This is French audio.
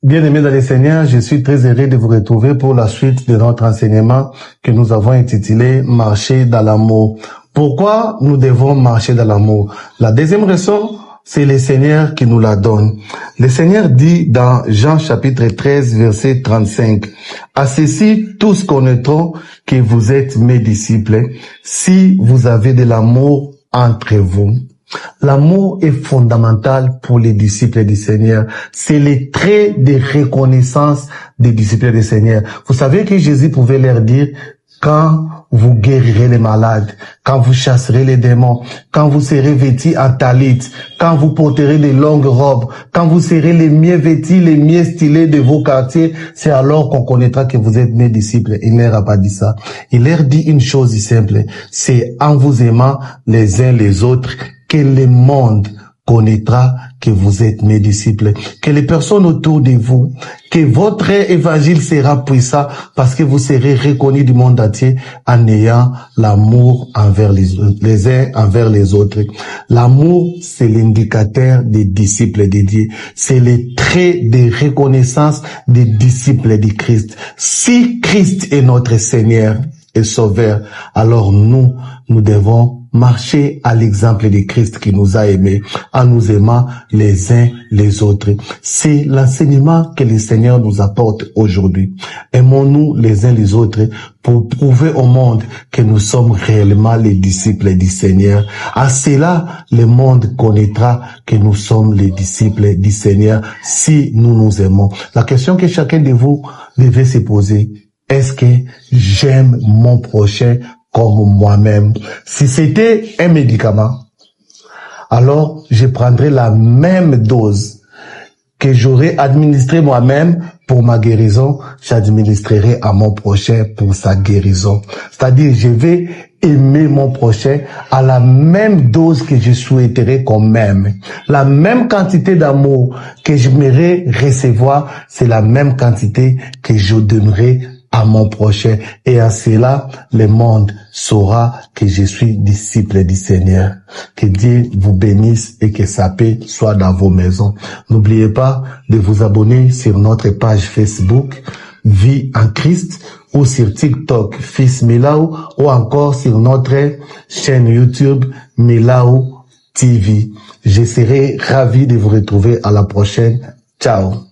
Bien-aimés dans le Seigneur, je suis très heureux de vous retrouver pour la suite de notre enseignement que nous avons intitulé « Marcher dans l'amour ». Pourquoi nous devons marcher dans l'amour? La deuxième raison, c'est le Seigneur qui nous la donne. Le Seigneur dit dans Jean chapitre 13, verset 35, « À ceci, tous connaîtront que vous êtes mes disciples, si vous avez de l'amour entre vous. » L'amour est fondamental pour les disciples du Seigneur. C'est le trait de reconnaissance des disciples du Seigneur. Vous savez que Jésus pouvait leur dire, quand vous guérirez les malades, quand vous chasserez les démons, quand vous serez vêtus en talit, quand vous porterez de longues robes, quand vous serez les mieux vêtus, les mieux stylés de vos quartiers, c'est alors qu'on connaîtra que vous êtes mes disciples. Il leur a pas dit ça. Il leur dit une chose simple, c'est en vous aimant les uns les autres que le monde connaîtra que vous êtes mes disciples, que les personnes autour de vous, que votre évangile sera puissant parce que vous serez reconnus du monde entier en ayant l'amour envers les uns envers les autres. L'amour, c'est l'indicateur des disciples de Dieu. C'est le trait de reconnaissance des disciples de Christ. Si Christ est notre Seigneur et Sauveur, alors nous devons marcher à l'exemple de Christ qui nous a aimés, en nous aimant les uns les autres. C'est l'enseignement que le Seigneur nous apporte aujourd'hui. Aimons-nous les uns les autres pour prouver au monde que nous sommes réellement les disciples du Seigneur. À cela, le monde connaîtra que nous sommes les disciples du Seigneur si nous nous aimons. La question que chacun de vous devait se poser, est-ce que j'aime mon prochain comme moi-même? Si c'était un médicament, alors je prendrais la même dose que j'aurais administré moi-même pour ma guérison, j'administrerai à mon prochain pour sa guérison. C'est-à-dire, je vais aimer mon prochain à la même dose que je souhaiterais qu'on m'aime. La même quantité d'amour que j'aimerais recevoir, c'est la même quantité que je donnerai à mon prochain. Et à cela, le monde saura que je suis disciple du Seigneur. Que Dieu vous bénisse et que sa paix soit dans vos maisons. N'oubliez pas de vous abonner sur notre page Facebook, Vie en Christ, ou sur TikTok, Fils Milaou, ou encore sur notre chaîne YouTube, Milaou TV. Je serai ravi de vous retrouver à la prochaine. Ciao.